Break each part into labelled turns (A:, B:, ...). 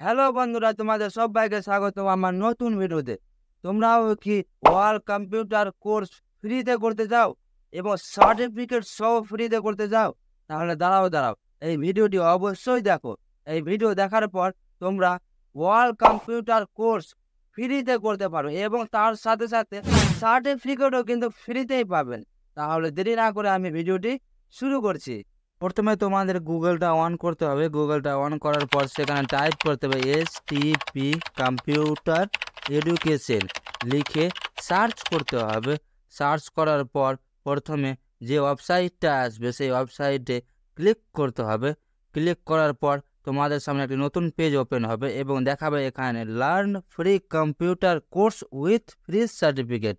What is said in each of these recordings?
A: Hello বন্ধুরা, তোমাদের সবাইকে স্বাগত আমার নতুন ভিডিওতে। তোমরাও কি ওয়ার্ল্ড কম্পিউটার কোর্স ফ্রিতে করতে চাও এবং সার্টিফিকেট সহ ফ্রিতে করতে চাও? তাহলে দাঁড়াও, এই ভিডিওটি অবশ্যই দেখো। এই ভিডিও দেখার পর তোমরা ওয়ার্ল্ড কম্পিউটার কোর্স ফ্রিতে করতে পারো এবং তার সাথে সাথে সার্টিফিকেটও কিন্তু ফ্রিতেই পাবেন। তাহলে দেরি না করে আমি ভিডিওটি শুরু করছি। প্রথমে তোমাদের গুগলটা অন করতে হবে। গুগলটা অন করার পর সেখানে টাইপ করতে হবে STP কম্পিউটার এডুকেশন লিখে সার্চ করতে হবে। সার্চ করার পর প্রথমে যে ওয়েবসাইটটা আসবে সেই ওয়েবসাইটে ক্লিক করতে হবে। ক্লিক করার পর তোমাদের সামনে একটি নতুন পেজ ওপেন হবে এবং দেখাবে এখানে learn free computer course with free certificate,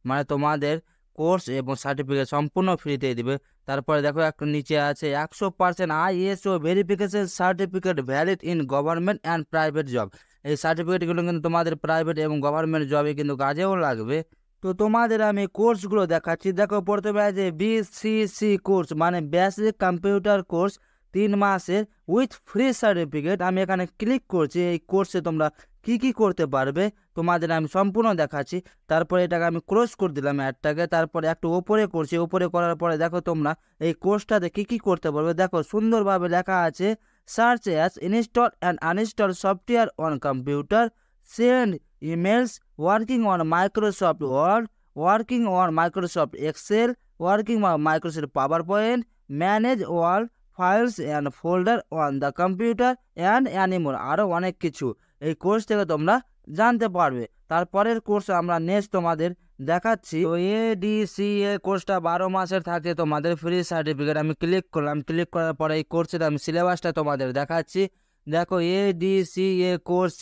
A: মানে তোমাদের কোর্স এবং সার্টিফিকেট সম্পূর্ণ ফ্রিতে দিবে। তারপরে দেখো একটা নিচে আছে 100% ISO verification certificate valid in government and private job. এই সার্টিফিকেটগুলো কিন্তু তোমাদের প্রাইভেট এবং গভর্নমেন্ট জবে কিন্তু কাজেও লাগবে। তো তোমাদের আমি কোর্সগুলো দেখাচ্ছি। দেখো প্রথমে আছে BCC কোর্স, মানে বেসিক কম্পিউটার কোর্স 3 মাসের উইথ ফ্রি সার্টিফিকেট। আমি এখানে ক্লিক করছি। এই কোর্সে তোমরা কি করতে পারবে তোমাদের আমি সম্পূর্ণ দেখাচ্ছি। তারপরে এটাকে আমি ক্লোজ করে দিলাম অ্যাডটাকে। তারপরে একটু ওপরে করছি। ওপরে করার পরে দেখো তোমরা এই কোর্সটাতে কি করতে পারবে। দেখো সুন্দরভাবে লেখা আছে search as install and uninstall software on computer, send emails, working on Microsoft Word, working on Microsoft Excel, working on Microsoft PowerPoint, manage all files and folder on the computer and anymore, আরও অনেক কিছু এই course থেকে তোমরা জানতে পারবে। তারপরের course আমরা নেক্সট তোমাদের দেখাচ্ছি। তো ADCA কোর্সটা 12 মাসের থাকে তোমাদের ফ্রি সার্টিফিকেট। আমি ক্লিক করলাম। ক্লিক করার পরে এই কোর্সের আমি সিলেবাসটা তোমাদের দেখাচ্ছি। দেখো ADCA কোর্স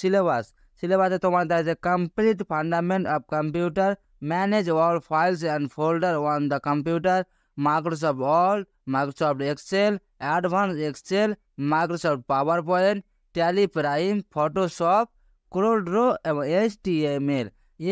A: সিলেবাসে তোমাদের আছে complete fundament of computer, manage all files and folder on the computer, Microsoft Word, Microsoft Excel, advance Excel, Microsoft PowerPoint, Tally Prime, Photoshop, CorelDRAW এবং HTML।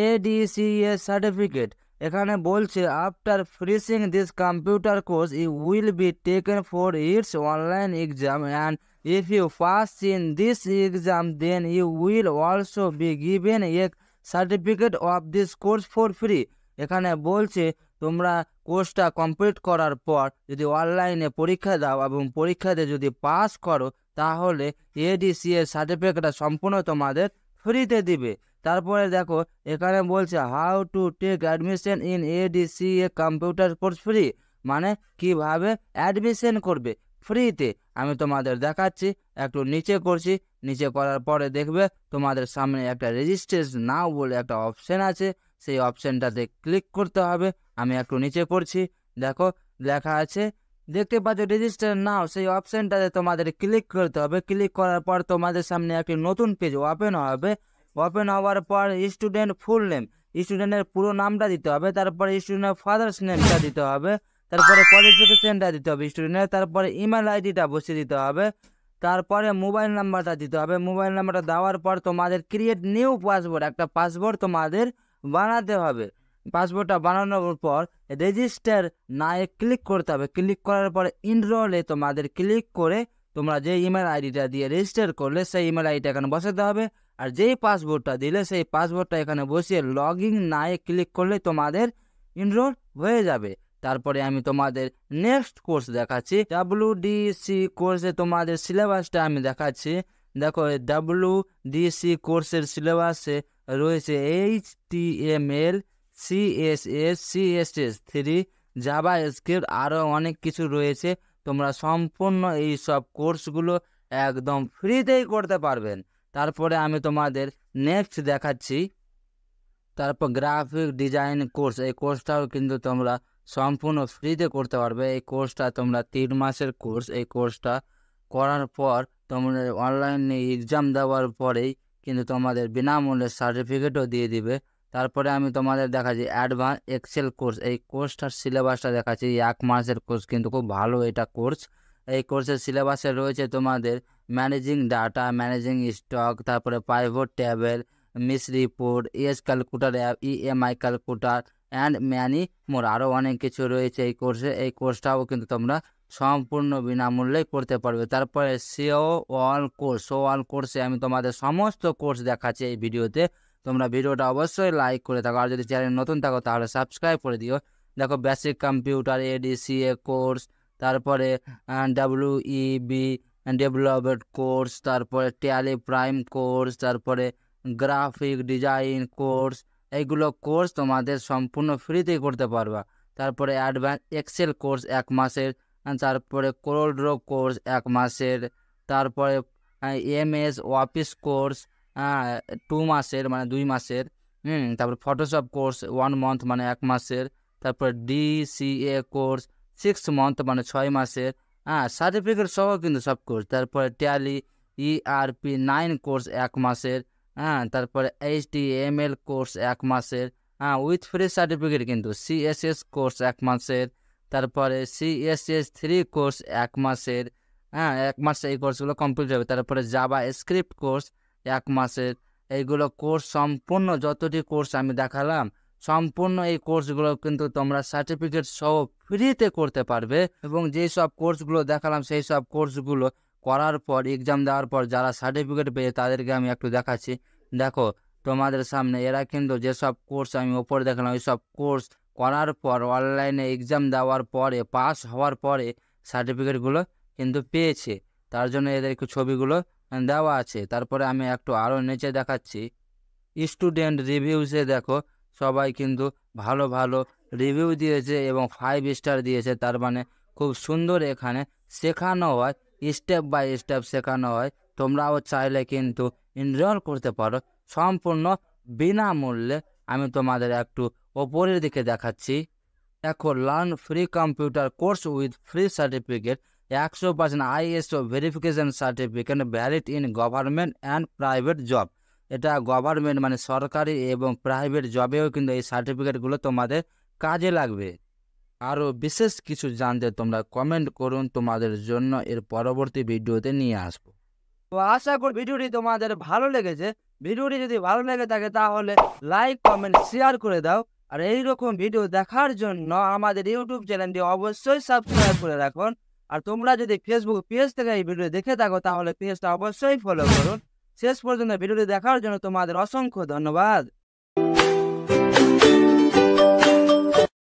A: ADCA সার্টিফিকেট এখানে বলছে after finishing this computer course you will be taken for its online exam and if you pass in this exam then you will also be given a certificate of this course for free. এখানে বলছে তোমরা কোর্সটা complete করার পর যদি অনলাইনে পরীক্ষা দাও এবং পরীক্ষাতে যদি পাস করো তাহলে ADCA সার্টিফিকেটটা সম্পূর্ণ তোমাদের ফ্রিতে দিবে। তারপরে দেখো এখানে বলছে how to take admission in ADCA computer course free, মানে কিভাবে অ্যাডমিশন করবে ফ্রিতে। আমি তোমাদের দেখাচ্ছি। একটু নিচে করছি। নিচে করার পরে দেখবে তোমাদের সামনে একটা রেজিস্ট্রেশন নাও বলে একটা অপশন আছে। সেই অপশনটাতে ক্লিক করতে হবে। আমি একটু নিচে করছি। দেখো লেখা আছে, দেখতে পাচ্ছ রেজিস্টার নাও। সেই অপশনটাতে তোমাদের ক্লিক করতে হবে। ক্লিক করার পর তোমাদের সামনে একটি নতুন পেজ ওপেন হবে। ওপেন হওয়ার পর স্টুডেন্ট ফুল নেম, স্টুডেন্টের পুরো নামটা দিতে হবে। তারপরে স্টুডেন্টের ফাদার্স নেমটা দিতে হবে। তারপরে কোয়ালিফিকেশনটা দিতে হবে স্টুডেন্টের। তারপরে ইমেল আইডিটা বসিয়ে দিতে হবে। তারপরে মোবাইল নাম্বারটা দিতে হবে। মোবাইল নাম্বারটা দেওয়ার পর তোমাদের ক্রিয়েট নিউ পাসওয়ার্ড, একটা পাসওয়ার্ড তোমাদের বানাতে হবে। পাসওয়ার্ডটা বানানোর পর রেজিস্টার নায়ে ক্লিক করতে হবে। ক্লিক করার পরে ইনরোলে তোমাদের ক্লিক করে তোমরা যে ইমেল আইডিটা দিয়ে রেজিস্টার করলে সেই ইমেল আইডিটা এখানে বসাতে হবে। আর যেই পাসওয়ার্ডটা দিলে সেই পাসওয়ার্ডটা এখানে বসিয়ে লগ ইন নায়ে ক্লিক করলে তোমাদের ইনরোল হয়ে যাবে। তারপরে আমি তোমাদের নেক্সট কোর্স দেখাচ্ছি। WDC কোর্সে তোমাদের সিলেবাসটা আমি দেখাচ্ছি। দেখো WDC কোর্সের সিলেবাসে রয়েছে HTML, CSS, CSS3, Java script, আরও অনেক কিছু রয়েছে। তোমরা সম্পূর্ণ এই সব কোর্সগুলো একদম ফ্রিতেই করতে পারবেন। তারপরে আমি তোমাদের নেক্সট দেখাচ্ছি। তারপর গ্রাফিক ডিজাইন কোর্স, এই কোর্সটাও কিন্তু তোমরা সম্পূর্ণ ফ্রিতে করতে পারবে। এই কোর্সটা তোমরা 3 মাসের কোর্স। এই কোর্সটা করার পর তোমরা অনলাইনে এক্সাম দেওয়ার পরেই কিন্তু তোমাদের বিনামূল্যে সার্টিফিকেটও দিয়ে দিবে। তারপরে আমি তোমাদের দেখাচ্ছি অ্যাডভান্স এক্সেল কোর্স। এই কোর্সটার সিলেবাসটা দেখাচ্ছি। 1 মাসের কোর্স, কিন্তু খুব ভালো এটা কোর্স। এই কোর্সের সিলেবাসে রয়েছে তোমাদের ম্যানেজিং ডাটা, ম্যানেজিং স্টক, তারপরে pivot table, MIS report, age calculator app, EMI calculator and many more, আরও অনেক কিছু রয়েছে এই কোর্সে। এই কোর্সটাও কিন্তু তোমরা
B: সম্পূর্ণ বিনামূল্যে করতে পারবে। তারপরে সিও অল কোর্স, অল কোর্সে আমি তোমাদের সমস্ত কোর্স দেখাচ্ছি এই ভিডিওতে। তোমরা ভিডিওটা অবশ্যই লাইক করে থাকো, আর যদি চ্যানেল নতুন থাকো তাহলে সাবস্ক্রাইব করে দিও। দেখো বেসিক কম্পিউটার এডিসিএ কোর্স, তারপরে WEB ডেভেলপমেন্ট কোর্স, তারপরে ট্যালি প্রাইম কোর্স, তারপরে গ্রাফিক ডিজাইন কোর্স, এইগুলো কোর্স তোমাদের সম্পূর্ণ ফ্রিতেই করতে পারবা। তারপরে অ্যাডভান্স এক্সেল কোর্স 1 মাসের, তারপরে কোরলড্র কোর্স 1 মাসের, তারপরে MS অফিস কোর্স 2 মাসের মানে 2 মাসের, তারপরে ফটোশপ কোর্স 1 মান্থ মানে 1 মাসের, তারপরে DCA কোর্স 6 মান্থ মানে 6 মাসের, সার্টিফিকেট সহ কিন্তু সব কোর্স। তারপরে ট্যালি ERP9 কোর্স 1 মাসের, তারপরে HTML কোর্স 1 মাসের, উইথ ফ্রি সার্টিফিকেট কিন্তু। CSS কোর্স 1 মাসের, তারপরে CSS3 কোর্স 1 মাসের, 1 মাসে এই কোর্সগুলো কমপ্লিট হবে। তারপরে জাভা স্ক্রিপ্ট কোর্স 1 মাসের। এইগুলো কোর্স সম্পূর্ণ যতটি কোর্স আমি দেখালাম, সম্পূর্ণ এই কোর্সগুলো কিন্তু তোমরা সার্টিফিকেট সহ ফ্রিতে করতে পারবে। এবং যেই সব কোর্সগুলো দেখালাম সেই সব কোর্সগুলো করার পর, এক্সাম দেওয়ার পর যারা সার্টিফিকেট পেয়ে তাদেরকে আমি একটু দেখাচ্ছি। দেখো তোমাদের সামনে এরা কিন্তু যেসব কোর্স আমি ওপরে দেখালাম ওই সব কোর্স করার পর অনলাইনে এক্সাম দেওয়ার পরে পাস হওয়ার পরে সার্টিফিকেটগুলো কিন্তু পেয়েছে। তার জন্য এদেরকে ছবিগুলো দেওয়া আছে। তারপরে আমি একটু আরও নিচে দেখাচ্ছি। স্টুডেন্ট রিভিউসে দেখো সবাই কিন্তু ভালো ভালো রিভিউ দিয়েছে এবং 5 স্টার দিয়েছে। তার মানে খুব সুন্দর এখানে শেখানো হয়, স্টেপ বাই স্টেপ শেখানো হয়। তোমরাও চাইলে কিন্তু এনরোল করতে পারো সম্পূর্ণ বিনামূল্যে। আমি তোমাদের একটু ওপরের দিকে দেখাচ্ছি। দেখো learn free computer course with free certificate, 100% ISO verification certificate, valid in government and private job. এটা গভর্নমেন্ট মানে সরকারি এবং প্রাইভেট জবেও কিন্তু এই সার্টিফিকেটগুলো তোমাদের কাজে লাগবে। আরও বিশেষ কিছু জানতে তোমরা কমেন্ট করুন, তোমাদের জন্য এর পরবর্তী ভিডিওতে নিয়ে আসবো।
A: তো আশা করি ভিডিওটি তোমাদের ভালো লেগেছে। ভিডিওটি যদি ভালো লেগে থাকে তাহলে লাইক কমেন্ট শেয়ার করে দাও। আর এইরকম ভিডিও দেখার জন্য আমাদের ইউটিউব চ্যানেলটি অবশ্যই সাবস্ক্রাইব করে রাখুন। আর তোমরা যদি ফেসবুক পেজ থেকে এই ভিডিও দেখে থাকো তাহলে পেজটা অবশ্যই ফলো করুন। শেষ পর্যন্ত ভিডিওটি দেখার জন্য তোমাদের অসংখ্য ধন্যবাদ।